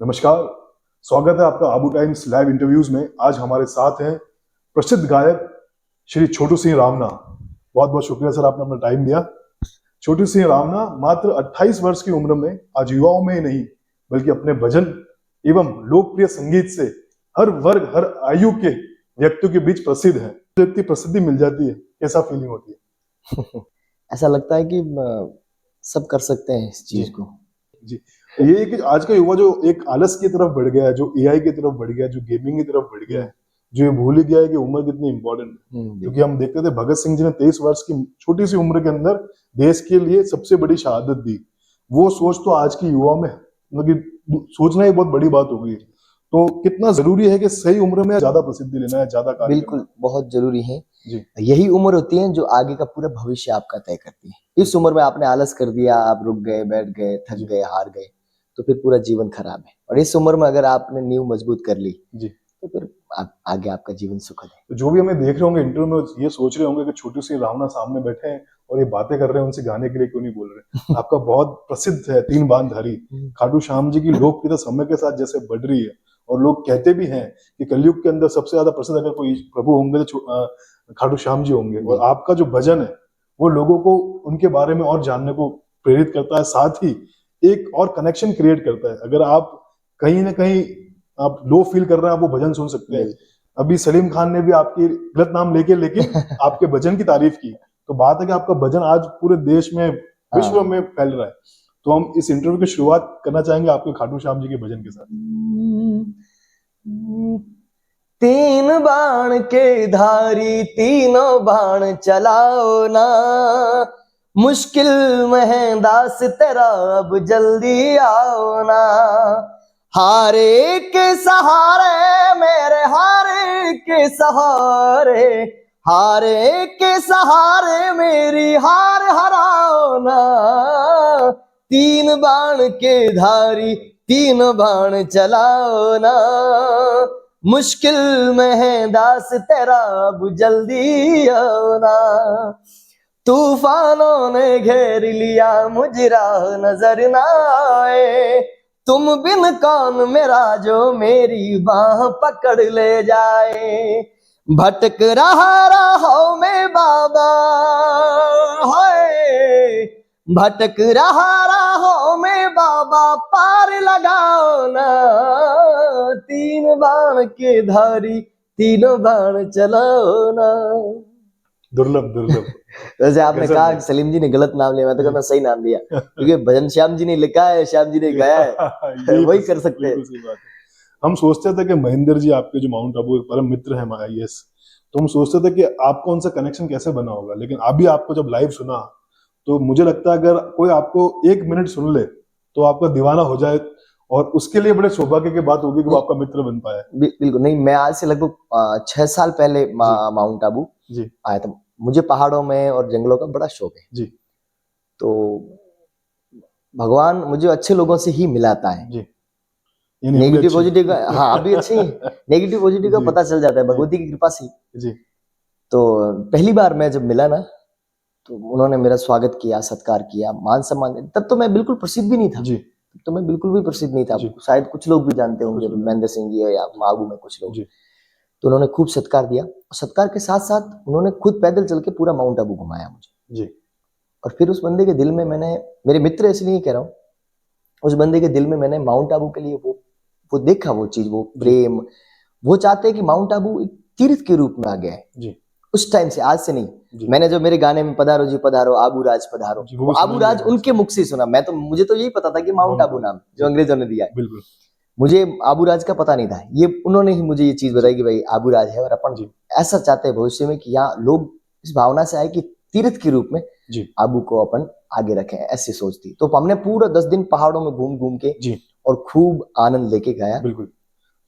नमस्कार, स्वागत है आपका आबू टाइम्स लाइव इंटरव्यूज में। आज हमारे साथ हैं प्रसिद्ध गायक श्री छोटू सिंह रामना। बहुत बहुत शुक्रिया सर, आपने अपना टाइम दिया। छोटू सिंह रामना मात्र 28 वर्ष की उम्र में आज युवाओं में ही नहीं बल्कि अपने भजन एवं लोकप्रिय संगीत से हर वर्ग हर आयु के व्यक्तियों के बीच प्रसिद्ध है। व्यक्ति प्रसिद्धि मिल जाती है, कैसा फीलिंग होती है? ऐसा लगता है कि सब कर सकते हैं इस चीज को। जी, ये कि आज का युवा जो एक आलस की तरफ बढ़ गया है, जो एआई की तरफ बढ़ गया है, जो गेमिंग की तरफ बढ़ गया है, जो ये भूल ही गया है कि उम्र कितनी इंपॉर्टेंट है। क्योंकि हम देखते थे भगत सिंह जी ने 23 वर्ष की छोटी सी उम्र के अंदर देश के लिए सबसे बड़ी शहादत दी। वो सोच तो आज की युवा में मतलब सोचना ही बहुत बड़ी बात हो गई। तो कितना जरूरी है कि सही उम्र में ज्यादा प्रसिद्धि लेना है, ज्यादा कार्य बिल्कुल बहुत जरूरी है जी। यही उम्र होती है जो आगे का पूरा भविष्य आपका तय करती है। इस उम्र में आपने आलस कर दिया, आप रुक गए, बैठ गए, थक गए, हार गए, तो फिर पूरा जीवन खराब है। और इस उम्र में अगर आपने नींव मजबूत कर ली जी, तो फिर आगे आपका जीवन सुखद है। तो जो भी हमें देख रहे होंगे इंटरव्यू में, ये सोच रहे होंगे कि छोटू सिंह रावना सामने बैठे हैं और ये बातें कर रहे हैं, उनसे गाने के लिए क्यों नहीं बोल रहे। आपका बहुत प्रसिद्ध है तीन बांधारी खाटू श्याम जी की लोकप्रियता समय के साथ जैसे बढ़ रही है। और लोग कहते भी हैं कि कलयुग के अंदर सबसे ज्यादा प्रसिद्ध अगर कोई प्रभु होंगे तो खाटू श्याम जी होंगे। और आपका जो भजन है वो लोगों को उनके बारे में और जानने को प्रेरित करता है, साथ ही एक और कनेक्शन क्रिएट करता है। अगर आप कहीं ना कहीं आप लो फील कर रहे हैं, आप वो भजन सुन सकते हैं। अभी सलीम खान ने भी आपकी गलत नाम लेके लेकिन आपके भजन की तारीफ की। तो बात है कि आपका भजन आज पूरे देश में, विश्व में फैल रहा है। तो हम इस इंटरव्यू की शुरुआत करना चाहेंगे आपके खाटू श्याम जी के भजन के साथ। तीन बाण के धारी तीनों बाण चलाओ ना, मुश्किल में है दास तेरा अब जल्दी आओ ना। हारे के सहारे मेरे हारे के सहारे, हारे के सहारे मेरी हार हराओ ना। तीन बाण के धारी तीन बाण चलाओ ना, मुश्किल में है दास तेरा अब जल्दी आओ ना। तूफानों ने घेर लिया मुझे राह नजर ना आए, तुम बिन कौन मेरा जो मेरी बाह पकड़ ले जाए। भटक रहा राहों में बाबा है, भटक रहा राहों में बाबा पार लगाओ ना। तीन बाण के धारी तीनों बाण चलाओ ना। दुर्लभ दुर्लभ। वैसे आपने कहा कि सलीम जी ने गलत नाम लिया, मैं तो कहता सही नाम दिया क्योंकि भजन श्याम जी ने लिखा है, श्याम जी ने गाया है। वही कर सकते हैं। सही बात है। हम सोचते थे कि महेंद्र जी आपके जो माउंट आबू एक परम मित्र है हमारा, यस, तो हम सोचते थे कि आपको उनसे कनेक्शन कैसे बना होगा। लेकिन अभी आपको जब लाइव सुना तो मुझे लगता है अगर कोई आपको 1 मिनट सुन ले तो आपका दीवाना हो जाए। और उसके लिए बड़े सौभाग्य की बात होगी कि वो आपका मित्र बन पाया। बिल्कुल नहीं, मैं आज से लगभग 6 साल पहले माउंट आबू आया था। मुझे पहाड़ों में और जंगलों का बड़ा शौक है जी। तो भगवान मुझे अच्छे लोगों से ही मिलाता है जी। नेगेटिव पॉजिटिव का, हाँ अभी अच्छे नेगेटिव पॉजिटिव का पता चल जाता है भगवती की कृपा से जी। तो पहली बार मैं जब मिला ना तो उन्होंने मेरा स्वागत किया, सत्कार किया, मान सम्मान। तब तो मैं बिल्कुल प्रसिद्ध भी नहीं था जी। तब तो मैं बिल्कुल भी प्रसिद्ध नहीं था। शायद कुछ लोग भी जानते होंगे, महेंद्र सिंह जी या आगू में कुछ लोग। तो उन्होंने खूब सत्कार दिया। सत्कार के साथ साथ उन्होंने खुद पैदल चल के पूरा माउंट आबू घुमाया मुझे जी। और फिर उस बंदे के दिल में मैंने, मेरे मित्र इसलिए कह रहा हूँ, उस बंदे के दिल में मैंने माउंट आबू के लिए वो देखा, वो चीज, वो प्रेम। वो चाहते हैं कि माउंट आबू एक तीर्थ के रूप में आ गया है जी। उस टाइम से, आज से नहीं। मैंने जो मेरे गाने में पधारो जी पधारो, आबू राज पधारो, वो आबू राज उनके मुख से सुना। मुझे तो यही पता था कि माउंट आबू नाम जो अंग्रेजों ने दिया है, मुझे आबू राज का पता नहीं था। ये उन्होंने ही मुझे ये चीज बताई कि भाई आबू राज है और अपन ऐसा चाहते हैं भविष्य में कि यहाँ लोग इस भावना से आए कि तीर्थ के रूप में आबू को अपन आगे रखें, ऐसी सोच थी। तो हमने पूरा 10 दिन पहाड़ों में घूम घूम के और खूब आनंद लेके गया। बिल्कुल।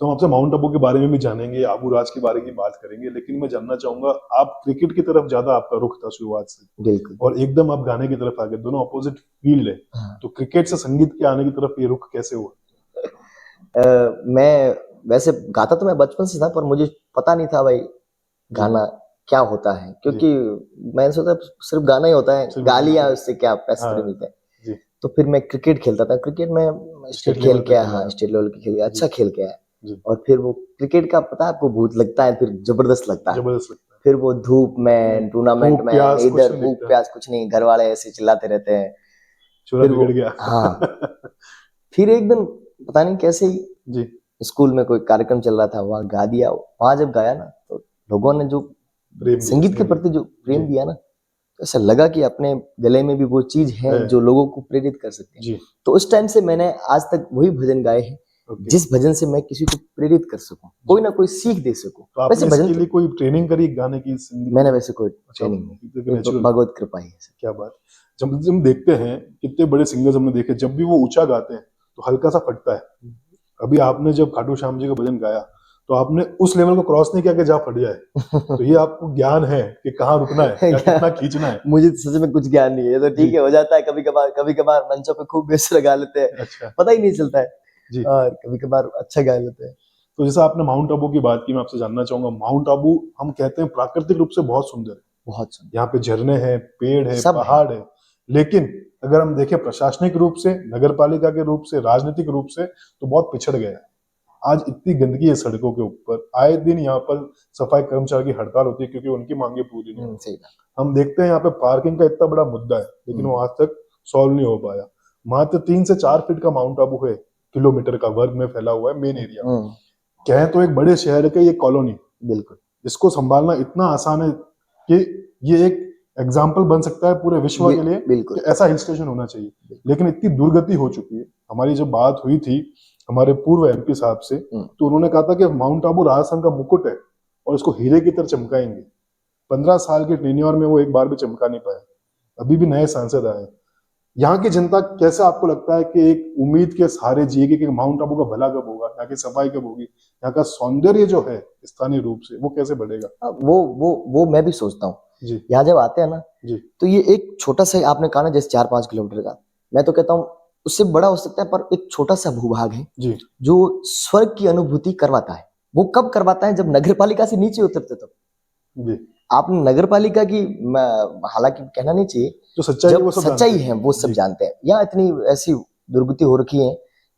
तो हम आपसे माउंट आबू के बारे में भी जानेंगे, आबू राज के बारे में बात करेंगे, लेकिन मैं जानना चाहूंगा आप क्रिकेट की तरफ ज्यादा आपका रुख था शुरुआत से, बिल्कुल, और एकदम आप गाने की तरफ आ गए। दोनों अपोजिट फील्ड है। हाँ। तो क्रिकेट से संगीत के आने की तरफ ये रुख कैसे हुआ? मैं वैसे गाता तो मैं बचपन से था, पर मुझे पता नहीं था भाई गाना क्या होता है, क्योंकि मैंने सोचा सिर्फ गाना ही होता है, गालियां उससे क्या पैसे मिलते हैं। तो फिर मैं क्रिकेट खेलता था। क्रिकेट में स्टेट खेल के आया, हाँ स्टेट लेवल के खेल के अच्छा खेल के आया। और फिर वो क्रिकेट का पता है आपको भूत लगता है, फिर जबरदस्त लगता है। फिर वो धूप में टूर्नामेंट में इधर भूख प्यास कुछ नहीं, घर वाले ऐसे चिल्लाते रहते हैं। फिर वो हाँ फिर एक दिन पता नहीं कैसे ही स्कूल में कोई कार्यक्रम चल रहा था, वहां गा दिया। वहां जब गाया ना तो लोगों ने जो संगीत के प्रति जो प्रेम दिया ना, तो ऐसा लगा कि अपने गले में भी वो चीज है जो लोगों को प्रेरित कर सकते हैं। तो उस टाइम से मैंने आज तक वही भजन गाए हैं जिस भजन से मैं किसी को प्रेरित कर सकूं, कोई ना कोई सीख दे सकूं। तो वैसे भजन के लिए कोई ट्रेनिंग करी गाने की? मैंने वैसे कोई ट्रेनिंग नहीं, तो भगवत कृपा ही है। क्या बात। जब हम देखते हैं कितने बड़े सिंगर्स हमने देखे, जब भी वो ऊंचा गाते हैं तो हल्का सा फटता है। अभी आपने जब खाटू श्याम जी का भजन गाया तो आपने उस लेवल को क्रॉस नहीं किया कि जहाँ फट जाए। तो ये आपको ज्ञान है कि कहाँ रुकना है, कितना खींचना है। मुझे सच में कुछ ज्ञान नहीं है, तो ठीक है, हो जाता है कभी कभार मंचों पे खूब बेसुरा गा लेते हैं। अच्छा। पता ही नहीं चलता है जी। और कभी कभार अच्छा गा लेते हैं। तो जैसा आपने माउंट आबू की बात की, मैं आपसे जानना चाहूंगा, माउंट आबू हम कहते हैं प्राकृतिक रूप से बहुत सुंदर है, बहुत सुंदर। यहाँ पे झरने हैं, पेड़ है, पहाड़ है, लेकिन अगर हम देखें प्रशासनिक रूप से, नगर पालिका के रूप से, राजनीतिक रूप से तो बहुत पिछड़ गया है। आज इतनी गंदगी है सड़कों के ऊपर, आए दिन यहाँ पर सफाई कर्मचारी की हड़ताल होती है क्योंकि उनकी मांगे पूरी नहीं होती। हम देखते हैं यहाँ पे पार्किंग का इतना बड़ा मुद्दा है, लेकिन वो आज तक सॉल्व नहीं हो पाया। मात्र 3 से 4 फीट का माउंट आबू है, किलोमीटर का वर्ग में फैला हुआ है मेन एरिया। कहें तो एक बड़े शहर के ये कॉलोनी, बिल्कुल इसको संभालना इतना आसान है कि ये एक एग्जाम्पल बन सकता है पूरे विश्व के लिए कि ऐसा हिल स्टेशन होना चाहिए। लेकिन इतनी दुर्गति हो चुकी है। हमारी जब बात हुई थी हमारे पूर्व एमपी साहब से, तो उन्होंने कहा था कि माउंट आबू राजस्थान का मुकुट है और इसको हीरे की तरह चमकाएंगे। 15 साल के टेन्योर में वो एक बार भी चमका नहीं पाए। अभी भी नए सांसद आए। यहाँ की जनता कैसे आपको लगता है कि एक उम्मीद के सहारे जिएगी कि माउंट आबू का भला कब होगा, यहाँ की सफाई कब होगी, यहाँ का सौंदर्य जो है स्थानीय रूप से वो कैसे बढ़ेगा? वो मैं भी सोचता हूँ। यहाँ जब आते हैं ना जी, तो ये एक छोटा सा आपने कहा ना जैसे 4-5 किलोमीटर का, मैं तो कहता हूँ उससे बड़ा हो सकता है, पर एक छोटा सा भूभाग है जी, जो स्वर्ग की अनुभूति करवाता है। वो कब करवाता है? जब नगर पालिका से नीचे उतरते तब जी। आपने नगर पालिका की, हालांकि कहना नहीं चाहिए, जो सच्चाई है वो सब जानते हैं। यहाँ इतनी ऐसी दुर्गति हो रखी है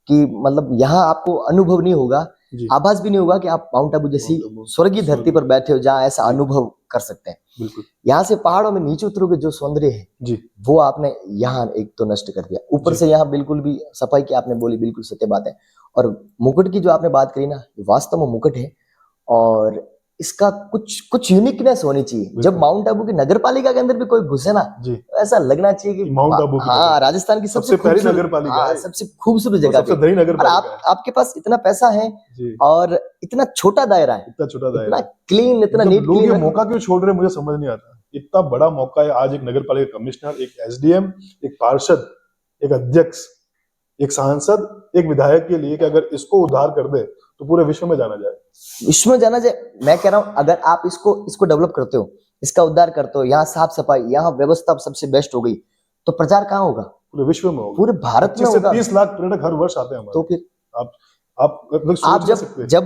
कि मतलब यहाँ आपको अनुभव नहीं होगा, आभास भी नहीं होगा कि आप माउंट आबू जैसी स्वर्गीय धरती पर बैठे हो जहाँ ऐसा अनुभव कर सकते हैं। बिल्कुल। यहाँ से पहाड़ों में नीचे उतरोगे जो सौंदर्य है जी, वो आपने यहाँ एक तो नष्ट कर दिया। ऊपर से यहाँ बिल्कुल भी सफाई की आपने बोली, बिल्कुल सत्य बात है। और मुकुट की जो आपने बात करी ना, वास्तव में मुकुट है और इसका कुछ यूनिकनेस होनी चाहिए। जब माउंट आबू की नगर पालिका के अंदर भी कोई घुसे ना, तो ऐसा लगना चाहिए कि माउंट आबू हाँ राजस्थान की सबसे पहली नगर पालिका है, सबसे खूबसूरत जगह, सबसे बड़ी नगर पालिका है। आपके पास इतना पैसा है और इतना छोटा दायरा है, इतना क्लीन, इतना नीट। लोग ये मौका क्यों छोड़ रहे हैं मुझे समझ नहीं आता। इतना बड़ा मौका है, आज एक नगर पालिका कमिश्नर, एक एसडीएम, एक पार्षद, एक अध्यक्ष, एक सांसद, एक विधायक के लिए कि अगर इसको उद्धार कर दे तो पूरे विश्व में जाना जाए। विश्व में जाना जाए, मैं कह रहा हूं अगर आप इसको डेवलप करते हो, इसका उद्धार करते हो, यहाँ साफ सफाई, यहाँ व्यवस्था सबसे बेस्ट हो गई, तो प्रचार कहाँ होगा? पूरे विश्व में होगा, पूरे भारत में होगा। 30 लाख पर्यटक हर वर्ष आते हैं। तो फिर आप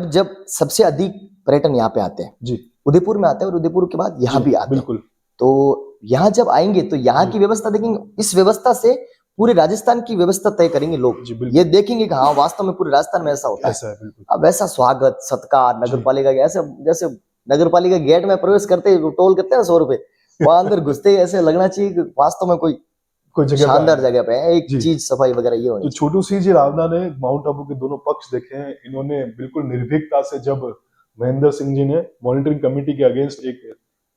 जब सबसे अधिक पर्यटन यहाँ पे आते हैं जी, उदयपुर में आते हैं और उदयपुर के बाद यहाँ भी आते हैं। बिल्कुल। तो यहाँ जब आएंगे तो यहाँ की व्यवस्था देखेंगे, इस व्यवस्था से पूरे राजस्थान की व्यवस्था तय करेंगे लोग। ये देखेंगे कि हाँ वास्तव में पूरे राजस्थान में ऐसा होता है। अब ऐसा स्वागत सत्कार नगर पालिका के, ऐसे जैसे नगर पालिका गेट में प्रवेश करते टोल करते हैं 100 रुपए, वहां अंदर घुसते ही ऐसे लगना चाहिए कि वास्तव में कोई जगह शानदार जगह पे है, एक चीज सफाई वगैरह ये होनी। तो छोटू सी जी रावना ने माउंट आबू के दोनों पक्ष देखे हैं। इन्होंने बिल्कुल निर्भीकता से, जब महेंद्र सिंह जी ने मॉनिटरिंग कमेटी के अगेंस्ट एक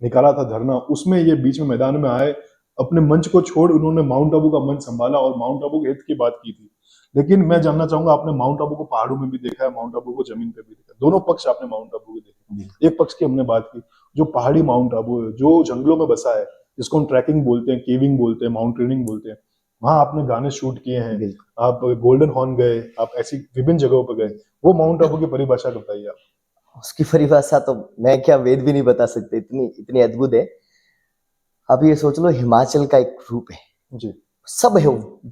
निकाला था धरना, उसमें ये बीच में मैदान में आए, अपने मंच को छोड़ उन्होंने माउंट आबू का मंच संभाला और माउंट आबू के हित की बात की थी। लेकिन मैं जानना चाहूंगा, आपने माउंट आबू को पहाड़ों में भी देखा है, माउंट आबू को जमीन पे भी देखा, दोनों पक्ष आपने माउंट आबू के देखे। एक पक्ष की हमने बात की, जो पहाड़ी माउंट आबू है, जो जंगलों में बसा है, जिसको हम ट्रैकिंग बोलते हैं, केविंग बोलते हैं, माउंटेनियरिंग बोलते हैं, वहां आपने गाने शूट किए हैं, आप गोल्डन हॉर्न गए, आप ऐसी विभिन्न जगहों पर गए। वो माउंट आबू की परिभाषा बताइए आप। उसकी परिभाषा तो मैं क्या वेद भी नहीं बता सकते, इतनी अद्भुत है। अब ये सोच लो हिमाचल का एक रूप है जी, सब है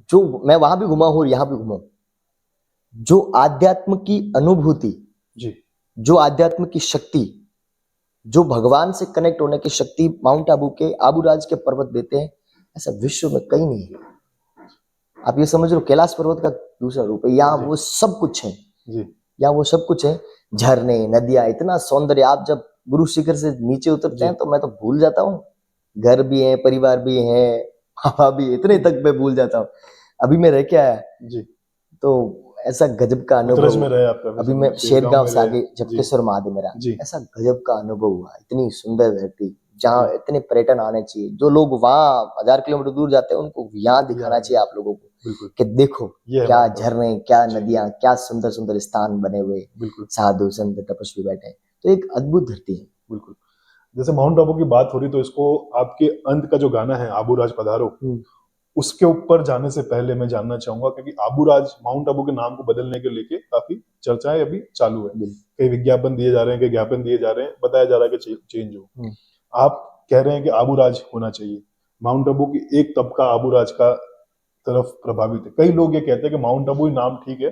जो मैं वहां भी घुमा हूं, यहाँ भी घुमा हूं, जो आध्यात्म की अनुभूति जी, जो आध्यात्म की शक्ति, जो भगवान से कनेक्ट होने की शक्ति माउंट आबू के आबूराज के पर्वत देते हैं, ऐसा विश्व में कहीं नहीं है। आप ये समझ लो कैलाश पर्वत का दूसरा रूप है। यहाँ वो सब कुछ है जी, यहाँ वो सब कुछ है, झरने, नदियां, इतना सौंदर्य। आप जब गुरु शिखर से नीचे उतरते हैं तो मैं तो भूल जाता हूँ, घर भी है, परिवार भी है, हवा भी है, इतने तक मैं भूल जाता हूँ। अभी मैं रह के आया जी। तो ऐसा गजब का उत्तरज में अनुभव। रहे आप काफी अभी समय, मैं शेरगांव शेरगांव में से रहे। आगे जी, झपकेश्वर महादेव मेरा, जी, ऐसा गजब का अनुभव हुआ। इतनी सुंदर धरती जहाँ जी। इतने पर्यटन आने चाहिए। जो लोग वहाँ 1000 किलोमीटर दूर जाते हैं उनको यहाँ दिखाना यहाँ चाहिए आप लोगों को बिल्कुल, कि देखो ये है क्या माउंट आबू। झरने, क्या जी, नदियां, क्या सुंदर सुंदर स्थान बने हुए, बिल्कुल, साधु संत तपस्वी बैठे हैं। तो एक अद्भुत धरती है। बिल्कुल। जैसे माउंट आबू की बात हो रही तो इसको आपके अंत का जो गाना है आबू राज पधारो, उसके ऊपर जाने से पहले मैं जानना चाहूंगा, क्योंकि आबू राज माउंट आबू के नाम को बदलने के लेके काफी चर्चाएं अभी चालू है, कई विज्ञापन दिए जा रहे हैं, कई ज्ञापन दिए जा रहे हैं, बताया जा रहा है कि चेंज हो। आप कह रहे हैं कि आबू राज होना चाहिए। माउंट आबू की एक तबका आबू राज का तरफ प्रभावित है। कई लोग ये कहते हैं कि माउंट आबू ही नाम ठीक है,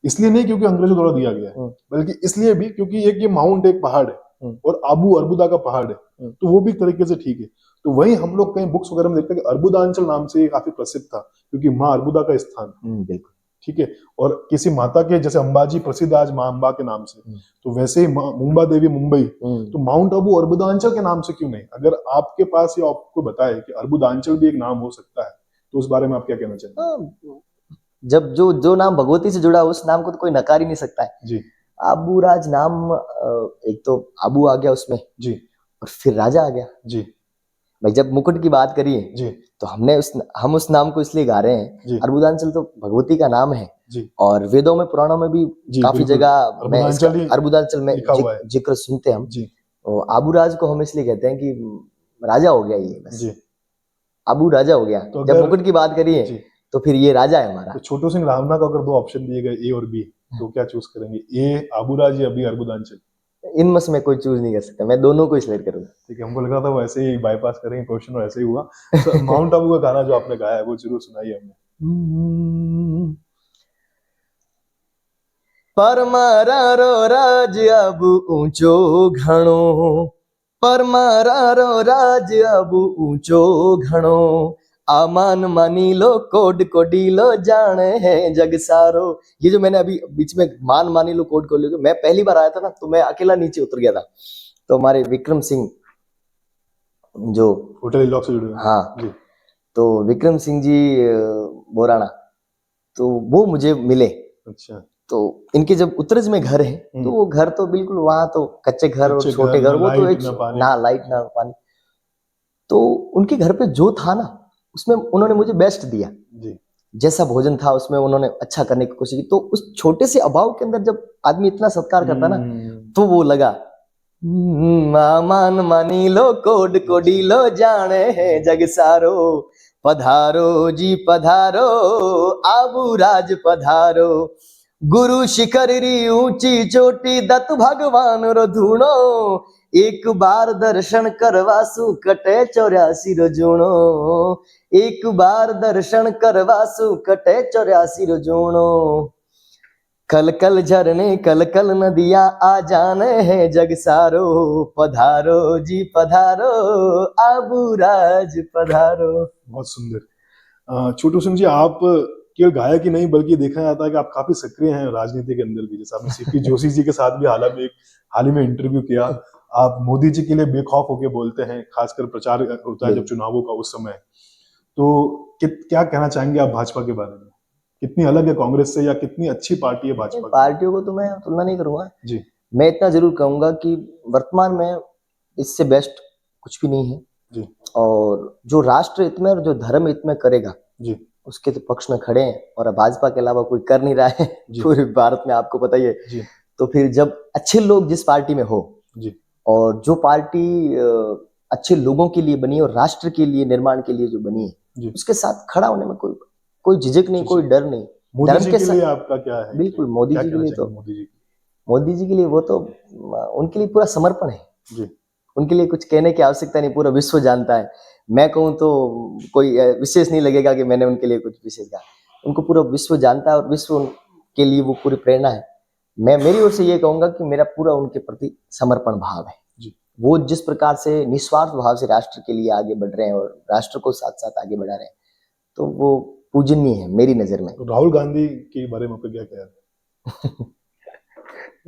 इसलिए नहीं क्योंकि अंग्रेजों द्वारा दिया गया है, बल्कि इसलिए भी क्योंकि एक ये माउंट एक पहाड़ है और आबू अरबुदा का पहाड़ है, तो वो भी एक तरीके से ठीक है। तो वही हम लोग कहीं बुक्स वगैरह में देखते हैं कि अर्बुदांचल नाम से ये काफी प्रसिद्ध था, क्योंकि माँ अरबुदा का स्थान, बिल्कुल ठीक है। और किसी माता के, जैसे अंबाजी प्रसिद्ध आज माँ अम्बा के नाम से, तो वैसे ही मुंबा देवी मुंबई, तो माउंट आबू अर्बुदांचल के नाम से क्यों नहीं? अगर आपके पास ये आपको बताए कि अर्बुदांचल भी एक नाम हो सकता है, तो उस बारे में आप क्या कहना चाहेंगे? जब जो जो नाम भगवती से जुड़ा है, उस नाम को तो कोई नकार ही नहीं सकता है। जी, आबू राज नाम, एक तो आबू आ गया उसमें, जी, और फिर राजा आ गया। जी, भाई जब मुकुट की बात करिए जी, तो हम उस नाम को इसलिए गा रहे हैं। जी, अर्बुदांचल तो भगवती का नाम है, जी, और वेदों में, पुराणों में भी जी, काफी बिल्कुल। जगह में इसका अर्बुदांचल ही अर्बुदांचल में लिखा हुआ है। जिक्र सुनते हैं हम। जी, तो आबू राज को हम इसलिए कहते हैं कि राजा हो गया ये, बस जी। आबू राजा हो गया। तो जब अगर मुकुट की बात करिए जी, तो फिर ये राजा है हमारा। तो छोटू सिंह रावना को अगर दो ऑप्शन दिए गए, ए और बी, तो क्या चूज करेंगे? ए आबू राज या बी अर्बुदांचल? इनमें से मैं कोई चूज नहीं कर सकता, मैं दोनों को सिलेक्ट करूंगा। ठीक है, हमको लगा था वो ऐसे ही बाईपास करेंगे क्वेश्चन और ऐसे ही हुआ। तो माउंट आबू का गाना जो आपने गाया है वो जरूर सुनाइए हमें। परमारो राज अब ऊंचो घणो, परमारो राज अब ऊंचो घणो, आमान मानी लो कोड कोडी लो जाने है जग सारो। ये जो मैंने अभी बीच में मान मानी लो कोड कोडी लो, मैं पहली बार आया था ना, तो मैं अकेला नीचे उतर गया था। तो हमारे विक्रम सिंह जो होटल इलॉक से जुड़े हुए हैं। हाँ, जी, तो विक्रम सिंह जी बोराना, तो वो मुझे मिले। अच्छा, तो इनके जब उत्तरज में घर है, तो वो घर तो बिल्कुल वहां तो कच्चे घर और कच्चे छोटे घर, घर, ना वो तो लाइट एक ना पानी। ना लाइट ना पानी। तो उनके घर पे जो था ना, उसमें उन्होंने मुझे बेस्ट दिया। जी, जैसा भोजन था उसमें उन्होंने अच्छा करने की कोशिश की। तो उस छोटे से अभाव के अंदर जब आदमी इतना सत्कार करता ना, तो वो लगा। मान मानी लो कोड कोडी लो जाने है जग सारो, पधारो जी पधारो आबू राज पधारो, गुरु शिखर री ऊंची चोटी दत्त भगवान रो धूणो, एक बार दर्शन करवासु कटे 84 रो जूणो, एक बार दर्शन करवासु कटे 84 रो जूणो, कल कल झरने कल कल नदियां आ जाने हैं जग सारो, पधारो जी पधारो आबू राज पधारो। बहुत सुंदर। छोटू सिंह जी, आप केवल गायक ही नहीं बल्कि देखा जाता है कि आप काफी सक्रिय हैं राजनीति के अंदर भी। जैसे आपने सीपी जोशी जी के साथ भी हाल ही में इंटरव्यू किया। आप मोदी जी के लिए बेखौफ होके बोलते हैं, खासकर प्रचार होता है जब चुनावों का, उस समय। तो क्या कहना चाहेंगे आप भाजपा के बारे में? कितनी अलग है कांग्रेस से, या कितनी अच्छी पार्टी है भाजपा की? पार्टियों को तो मैं तुलना नहीं करूंगा जी, मैं इतना जरूर कहूंगा कि वर्तमान में इससे बेस्ट कुछ भी नहीं है। जी, और जो राष्ट्र हित में और जो धर्म हित में करेगा, जी, उसके तो पक्ष में खड़े हैं। और भाजपा के अलावा कोई कर नहीं रहा है पूरे भारत में, आपको पता ही है। जी, तो फिर जब अच्छे लोग जिस पार्टी में हो, जी, और जो पार्टी अच्छे लोगों के लिए बनी और राष्ट्र के लिए निर्माण के लिए जो बनी है, उसके साथ खड़ा होने में कोई झिझक नहीं, कोई डर नहीं। मोदी धर्म जी के के साथ लिए आपका क्या है? बिल्कुल मोदी क्या जी के कहना लिए तो, चाहेंगे मोदी जी? मोदी जी के लिए वो तो उनके लिए पूरा समर्पण है। जी, उनके लिए कुछ कहने की आवश्यकता नहीं, पूरा विश्व जानता है। मैं कहूँ तो कोई विशेष नहीं लगेगा कि मैंने उनके लिए कुछ विशेष कहा। उनको पूरा विश्व जानता है और विश्व के लिए वो पूरी प्रेरणा है। मैं मेरी ओर से ये कहूंगा कि मेरा पूरा उनके प्रति समर्पण भाव है। जी, वो जिस प्रकार से निस्वार्थ भाव से राष्ट्र के लिए आगे बढ़ रहे हैं और राष्ट्र को साथ साथ आगे बढ़ा रहे हैं, तो वो पूजनीय है मेरी नजर में। तो राहुल गांधी के बारे में आपका क्या ख्याल है?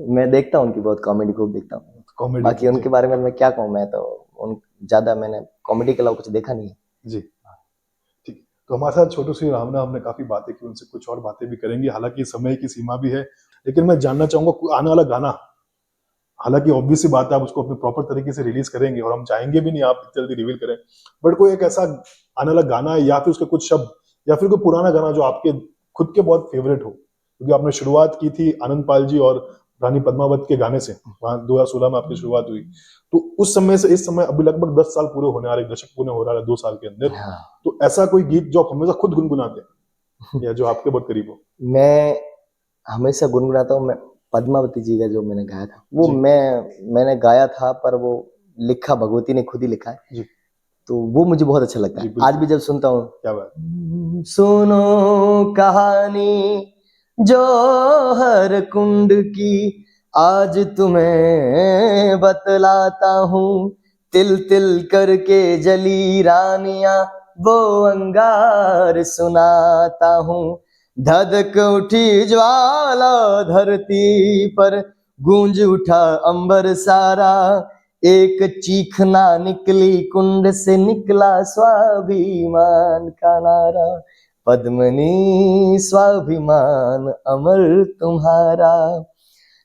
मैं देखता हूँ उनकी बहुत कॉमेडी खूब देखता हूँ। कॉमेडी बाकी उनके बारे में मैं क्या कहूँ, मैं तो उन ज्यादा मैंने कॉमेडी के अलावा कुछ देखा नहीं है। जी ठीक। तो हमारे साथ छोटू सिंह रामना, हमने काफी बातें की, उनसे कुछ और बातें भी करेंगे, हालांकि समय की सीमा भी है। लेकिन मैं जानना चाहूंगा आने वाला गाना, हालांकि ऑब्वियस सी बात है आप उसको अपने प्रॉपर तरीके से रिलीज करेंगे और हम चाहेंगे भी नहीं आप इतनी जल्दी रिवील करें, बट कोई एक ऐसा आने वाला गाना या फिर उसके कुछ शब्द या फिर कोई पुराना गाना जो आपके खुद के बहुत फेवरेट हो, क्योंकि आपने शुरुआत की थी आनंद पाल जी और रानी पद्मावत के गाने से, वहां 2016 में आपकी शुरुआत हुई, तो उस समय से इस समय अभी लगभग 10 साल पूरे होने वाले, दशक पूरे हो रहा है 2 साल के अंदर। हाँ। तो ऐसा कोई गीत जो आप हमेशा खुद गुनगुनाते हैं या जो आपके बहुत करीब हो? मैं हमेशा गुनगुनाता हूँ। मैं पद्मावती जी का जो मैंने गाया था वो जी। मैंने गाया था, पर वो लिखा भगवती ने खुद ही लिखा है जी। तो वो मुझे बहुत अच्छा लगता जी, है। बिल्कुल। आज भी जब सुनता हूँ, क्या बात। सुनो कहानी जौहर कुंड की, आज तुम्हें बतलाता हूँ, तिल तिल करके जली रानियां वो अंगार सुनाता हूँ। धधक उठी ज्वाला धरती पर, गूंज उठा अंबर सारा, एक चीखना निकली कुंड से, निकला स्वाभिमान का नारा, पद्मनी स्वाभिमान अमर तुम्हारा।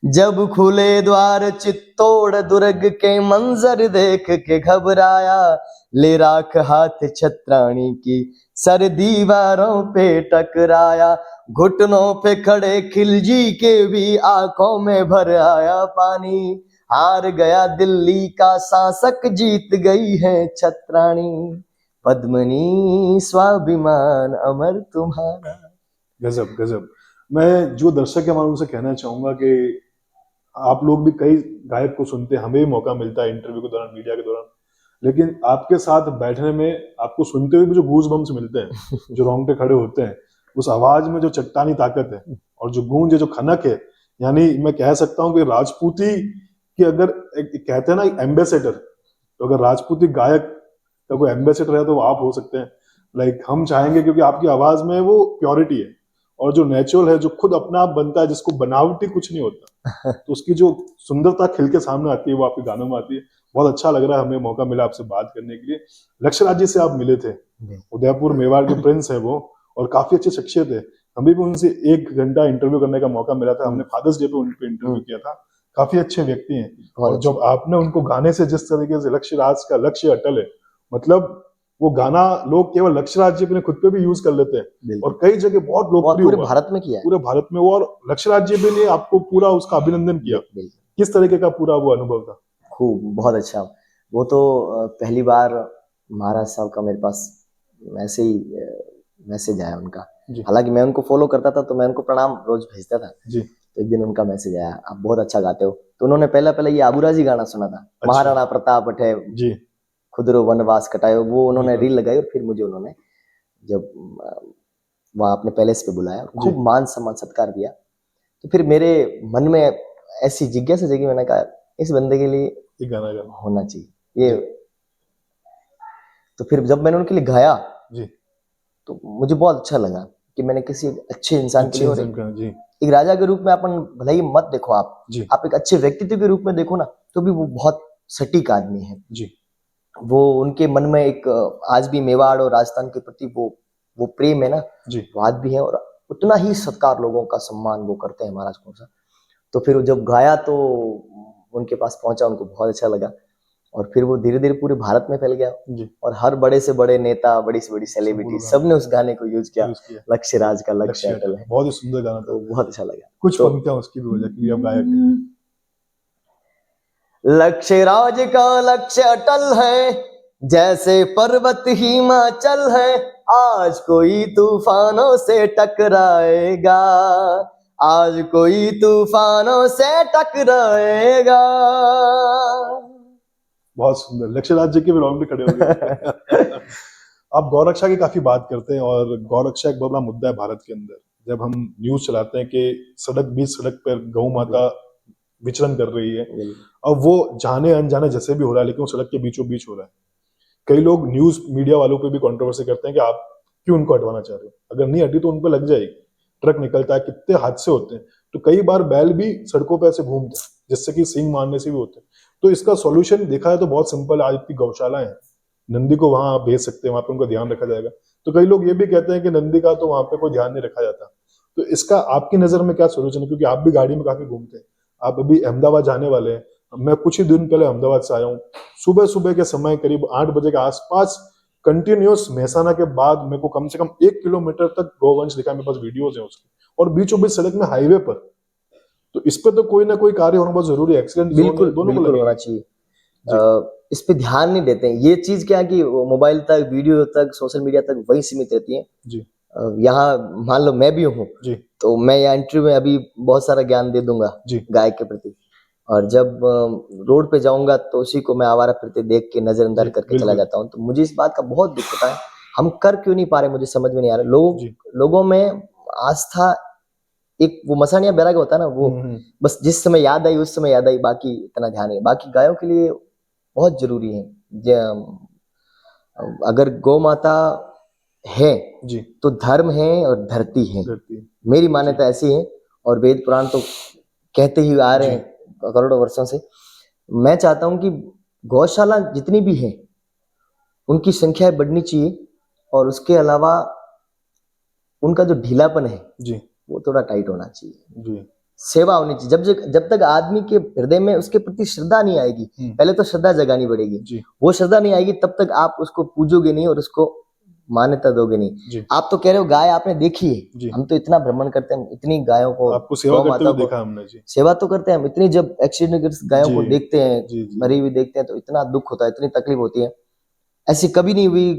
जब खुले द्वार चित्तौड़ दुर्ग के, मंजर देख के घबराया, ले राख हाथ छत्राणी की, सर दीवारों पे टकराया, घुटनों पे खड़े खिलजी के भी आंखों में भर आया पानी, हार गया दिल्ली का शासक, जीत गई है छत्राणी, पद्मनी स्वाभिमान अमर तुम्हारा। गजब गजब। मैं जो दर्शक है हमारे उनसे कहना चाहूंगा कि आप लोग भी कई गायक को सुनते हैं, हमें भी मौका मिलता है इंटरव्यू के दौरान, मीडिया के दौरान, लेकिन आपके साथ बैठने में आपको सुनते हुए भी जो गूज बम्स मिलते हैं, जो रोंगटे खड़े होते हैं, उस आवाज में जो चट्टानी ताकत है और जो गूंज है, जो खनक है, यानी मैं कह सकता हूँ कि राजपूती की अगर कहते हैं ना एम्बेसडर, तो अगर राजपूती गायक का कोई एम्बेसडर है तो वो आप हो सकते हैं। लाइक हम चाहेंगे, क्योंकि आपकी आवाज में वो प्योरिटी है और जो नेचुरल है, जो खुद अपना आप बनता है, जिसको बनावटी कुछ नहीं होता, तो उसकी जो सुंदरता खिल के सामने आती है वो आपके गानों में आती है। बहुत अच्छा लग रहा है, हमें मौका मिला आपसे बात करने के लिए। लक्ष्यराज जी से आप मिले थे, उदयपुर मेवाड़ के प्रिंस है वो, और काफी अच्छी शख्सियत है। हमें भी उनसे 1 घंटा इंटरव्यू करने का मौका मिला था, हमने फादर्स डे पे उन पे इंटरव्यू किया था। काफी अच्छे व्यक्ति हैं, और जब आपने उनको गाने से जिस तरीके से लक्ष्यराज का लक्ष्य अटल है, मतलब वो गाना लोग केवल लक्ष्यराज जी अपने खुद पे भी यूज कर लेते हैं और कई जगह बहुत लोकप्रिय हुआ, पूरे भारत में किया है, पूरे भारत में, और लक्ष्यराज जी भी ने आपको पूरा उसका अभिनंदन किया। किस तरीके का पूरा वो अनुभव था? खूब, बहुत अच्छा। वो तो पहली बार महाराज साहब का मेरे पास ऐसे ही मैसेज आया उनका, हालांकि मैं उनको फॉलो करता था तो मैं उनको प्रणाम रोज भेजता था जी। तो एक दिन उनका मैसेज आया, आप बहुत अच्छा गाते हो। तो उन्होंने पहले ये आबूराजी गाना सुना था, अच्छा। महाराणा प्रताप अठे जी, खुदरो वनवास कटायो, वो उन्होंने रील लगाई और फिर मुझे उन्होंने जब वहां अपने पैलेस पे बुलाया, खूब मान सम्मान सत्कार दिया। तो फिर मेरे मन में ऐसी जिज्ञासा जगी, मैंने कहा इस बंदे के लिए गाना होना चाहिए ये। तो फिर जब मैंने उनके लिए गाया जी, तो मुझे बहुत अच्छा लगा कि मैंने किसी अच्छे इंसान के लिए, एक राजा के रूप में अपन भले ही मत देखो आप एक अच्छे व्यक्तित्व के रूप में देखो ना, तो भी वो बहुत सटीक आदमी है जी। वो उनके मन में एक आज भी मेवाड़ और राजस्थान के प्रति वो प्रेम है ना जी, वो आज भी है, और उतना ही सत्कार, लोगों का सम्मान वो करते हैं महाराज कौन सा। तो फिर जब गाया तो उनके पास पहुंचा, उनको बहुत अच्छा लगा, और फिर वो धीरे धीरे पूरे भारत में फैल गया जी। और हर बड़े से बड़े नेता, बड़ी से बड़ी सेलिब्रिटी, सबने उस गाने को यूज किया, लक्ष्यराज का लक्ष्य अटल है। बहुत ही सुंदर गाना था, बहुत अच्छा लगा। कुछ पंक्तियां उसकी भी हो जाती, अब गायक है। लक्ष्यराज का लक्ष्य अटल है, जैसे पर्वत हिमाचल है, आज कोई तूफानों से टकराएगा, आज कोई तूफानों से टकराएगा। बहुत सुंदर, लक्ष्यराज जी के भी रोंगटे खड़े हो गए। आप गौरक्षा की काफी बात करते हैं, और गौरक्षा एक बहुत बड़ा मुद्दा है भारत के अंदर। जब हम न्यूज चलाते हैं कि बीच सड़क पर गौ माता विचरण कर रही है, अब वो जाने अनजाने जैसे भी हो रहा है, लेकिन वो सड़क के बीचों बीच हो रहा है। कई लोग न्यूज मीडिया वालों पे भी कंट्रोवर्सी करते हैं कि आप क्यों उनको हटवाना चाह रहे हो? अगर नहीं हटी तो उन पर लग जाएगी। ट्रक निकलता है, कितने हादसे होते हैं। तो कई बार बैल भी सड़कों पे ऐसे घूमते हैं जिससे कि सींग मारने से भी होते हैं। तो इसका सॉल्यूशन देखा है तो बहुत सिंपल है। आज इतनी गौशालाएं हैं, नंदी को वहां आप भेज सकते हैं, वहां पे उनका ध्यान रखा जाएगा। तो कई लोग ये भी कहते हैं कि नंदी का तो वहां पे कोई ध्यान नहीं रखा जाता। तो इसका आपकी नजर में क्या सोल्यूशन है? क्योंकि आप भी गाड़ी में काफी घूमते हैं, आप अभी अहमदाबाद जाने वाले हैं। मैं कुछ ही दिन पहले अहमदाबाद से आया हूँ। सुबह सुबह के समय करीब 8 बजे के आसपास कंटिन्यूस मेहसाना के बाद मेरे को कम से कम 1 किलोमीटर तक गौवंश दिखा। मेरे पास वीडियोज है उसकी, और बीचों बीच सड़क में हाईवे पर। तो इस पे तो कोई ना कोई कार्य होना बहुत जरूरी है। एक्सीडेंट बिल्कुल दोनों को बिल्कुल होना चाहिए। इस पे ध्यान नहीं देते हैं। ये चीज क्या है कि मोबाइल तक, वीडियो तक, सोशल मीडिया तक वही सीमित रहती है जी। यहाँ मान लो मैं भी हूँ, तो मैं यहाँ इंटरव्यू में अभी बहुत सारा ज्ञान दे दूंगा गाय के प्रति, और जब रोड पे जाऊंगा तो उसी को मैं आवारा फिरते देख के नजरअंदाज करके चला जाता हूँ। तो मुझे इस बात का बहुत दुख होता है। हम कर क्यों नहीं पा रहे, मुझे समझ में नहीं आ रहा। लोगों में आस्था, एक वो मसानिया बैराग होता है ना, वो बस जिस समय याद आई उस समय याद आई, बाकी इतना ध्यान नहीं। बाकी गायों के लिए बहुत जरूरी है। अगर गौ माता है जी तो धर्म है और धरती है। मेरी मान्यता ऐसी है, और वेद पुराण तो कहते ही आ रहे हैं करोड़ों वर्षों से। मैं चाहता हूं कि गौशाला जितनी भी है उनकी संख्या बढ़नी चाहिए, और उसके अलावा उनका जो ढीलापन है जी वो थोड़ा टाइट होना चाहिए जी। सेवा होनी चाहिए। जब तक आदमी के हृदय में उसके प्रति श्रद्धा नहीं आएगी, पहले तो श्रद्धा जगानी पड़ेगी जी। वो श्रद्धा नहीं आएगी तब तक आप उसको पूजोगे नहीं और उसको मान्यता दोगे नहीं। आप तो कह रहे हो गाय आपने देखी है, हम तो इतना भ्रमण करते हैं, इतनी गायों को, आपको सेवा करते हुए देखा हमने जी। सेवा तो करते हैं हम, इतनी जब एक्सीडेंट गायों को देखते हैं, मरी हुई देखते हैं, तो इतना दुख होता है, इतनी तकलीफ होती है। ऐसी कभी नहीं हुई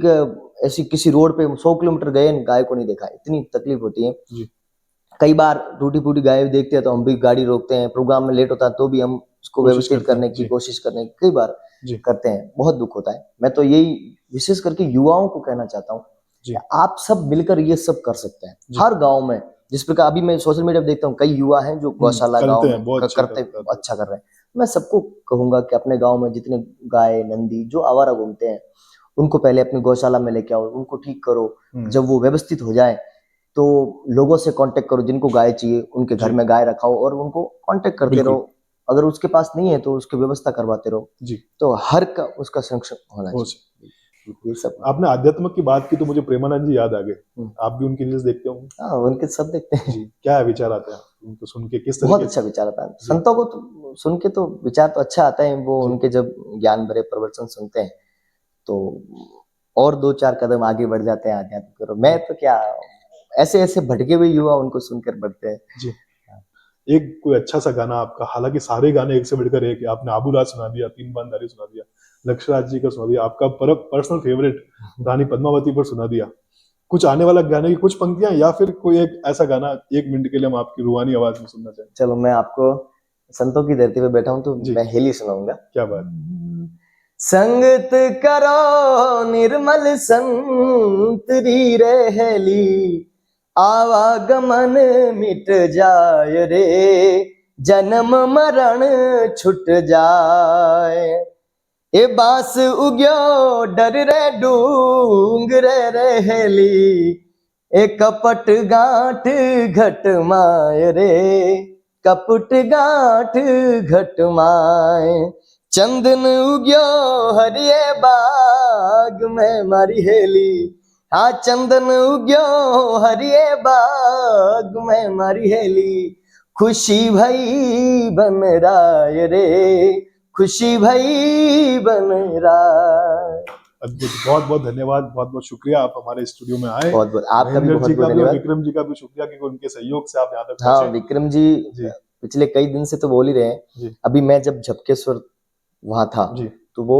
ऐसी किसी रोड पे 100 किलोमीटर गए गाय को नहीं देखा, इतनी तकलीफ होती है जी। कई बार टूटी फूटी गाय देखते हैं तो हम भी गाड़ी रोकते हैं, प्रोग्राम में लेट होता है तो भी हम उसको व्यवस्थित करने की कोशिश करने की कई बार करते हैं। बहुत दुख होता है। मैं तो यही विशेष करके युवाओं को कहना चाहता हूँ, आप सब मिलकर ये सब कर सकते हैं हर गांव में। जिस प्रकार अभी मैं सोशल मीडिया पर देखता हूँ कई युवा हैं जो गौशाला गांव में करते अच्छा कर रहे हैं। मैं सबको कहूंगा कि अपने गाँव में जितने गाय नंदी जो आवारा घूमते हैं उनको पहले अपनी गौशाला में लेके आओ, उनको ठीक करो। जब वो व्यवस्थित हो जाए तो लोगों से कांटेक्ट करो, जिनको गाय चाहिए उनके घर में गाय रखाओ और उनको कांटेक्ट करते रहो। अगर उसके पास नहीं है तो उसकी व्यवस्था करवाते रहो जी। तो हर का उसका संरक्षण होना चाहिए। ये सब आपने आध्यात्म की बात की तो मुझे प्रेमानंद जी याद आ गए। आप भी उनकी रील्स देखते होंगे? हाँ, उनके सब देखते हैं जी। क्या विचार आता है उनको सुन के? किस तरह? बहुत अच्छा विचार आता है संतों को तो सुन के, तो विचार तो अच्छा आता है। वो उनके जब ज्ञान भरे प्रवचन सुनते हैं तो और 2-4 कदम आगे बढ़ जाते हैं आध्यात्म करो। मैं तो क्या, ऐसे ऐसे भटके हुए युवा उनको सुनकर बढ़ते हैं जी। एक कोई अच्छा सा गाना आपका, हालांकि सारे गाने एक से बढ़कर एक, आपने आबू राज सुना दिया, तीन बांधारी सुना दिया, लक्ष्यराज जी का सुना दिया, आपका पर्सनल फेवरेट रानी पद्मावती पर सुना दिया। कुछ आने वाला गाने की कुछ पंक्तियां, या फिर कोई एक ऐसा गाना 1 मिनट के लिए हम आपकी रूहानी आवाज में सुनना चाहें? चलो, मैं आपको संतों की धरती पे बैठा हूं तो मैं हेली सुनाऊंगा। क्या बात। संगत करो निर्मल संतरी रहेली, आवागमन मिट जाय रे, जन्म मरण छुट जाए। ए बास उग्यो डर रे डूंगर रहेली, ए कपट गांठ घट माय रे, कपट गांठ घट माय। चंदन उग्यो हरिये बाग में मारी हेली, हाँ चंदन उग्यो हरिये बाग में मारी हेली, खुशी भई बन राय रे, खुशी भई बन राय। अद्भुत, बहुत बहुत धन्यवाद, बहुत बहुत शुक्रिया आप हमारे स्टूडियो में आए। बहुत बहुत आपका भी बहुत बहुत धन्यवाद। विक्रम जी का भी शुक्रिया कि उनके सहयोग से आप यहाँ तक पहुंचे। हाँ, विक्रम जी पिछले कई दिन से तो बोल ही रहे हैं। अभी मैं जब झपकेश्वर वहां था तो वो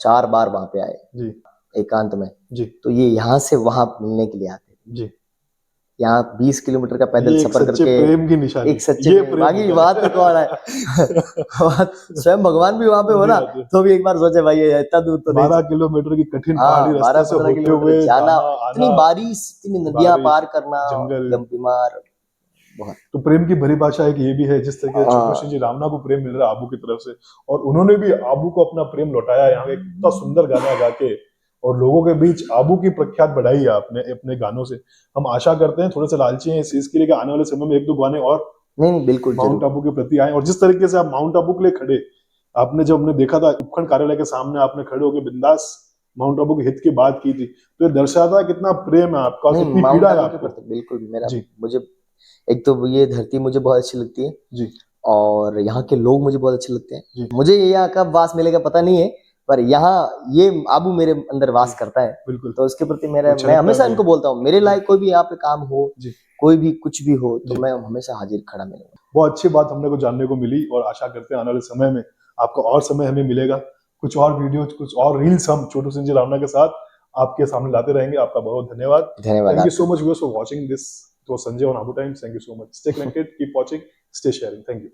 4 बार वहां पे आए जी, एकांत में जी। तो ये यहाँ से वहां मिलने के लिए आते जी। यहाँ 20 किलोमीटर का पैदल सफर करके, प्रेम की निशानी, एक सच्चे बाकी बात तो कौन है स्वयं भगवान भी वहां पे हो ना, तो भी एक बार सोचे भाई इतना दूर तो 12 किलोमीटर की कठिन पहाड़ी रास्ते से होते हुए जाना, इतनी बारिश, इतनी नदियां पार करना, जंगल, बीमार, बहुत। तो प्रेम की भरी भाषा एक ये भी है, जिस तरह छोटू सिंह जी रामना को प्रेम मिल रहा है आबू की तरफ से, और उन्होंने भी आबू को अपना प्रेम लौटाया। यहाँ एक इतना सुंदर गाना गा के, और लोगों के बीच आबू की प्रख्यात बढ़ाई है आपने अपने गानों से। हम आशा करते हैं, थोड़े से लालची हैं इस चीज के लिए कि आने वाले समय में एक दो गाने और नहीं बिल्कुल माउंट आबू के प्रति आए। और जिस तरीके से आप माउंट आबू के लिए खड़े, आपने जब हमने देखा था उपखंड कार्यालय के सामने आपने खड़े होकर बिंदास माउंट आबू के हित की बात की थी, तो ये दर्शाता है कितना प्रेम है आपका, कितनी पीड़ा है आपको। बिल्कुल मेरा जी मुझे एक तो ये धरती मुझे बहुत अच्छी लगती है जी और यहाँ के लोग मुझे बहुत अच्छे लगते हैं। जी मुझे ये यहाँ कब वास मिलेगा पता नहीं है, पर यहाँ ये आबू मेरे अंदर वास करता है। बिल्कुल। तो उसके प्रति मेरा अच्छा मैं लगता है हमेशा मुझे। इनको बोलता हूँ, मेरे लायक कोई भी यहाँ पे काम हो, जी कोई भी कुछ भी हो, तो जी। मैं हमेशा हाजिर खड़ा मिलूंगा। बहुत अच्छी बात हमने को जानने को मिली और आशा करते हैं आने वाले समय में आपका और समय हमें मिलेगा, कुछ और वीडियो, कुछ और रील्स हम छोटू सिंह जी रावना के साथ आपके सामने लाते रहेंगे। आपका बहुत धन्यवाद। धन्यवाद थैंक यू आपका। So much viewers for watching this. तो Sanjay on Abu times. Thank you so much. Stay connected, keep watching, stay sharing. Thank you.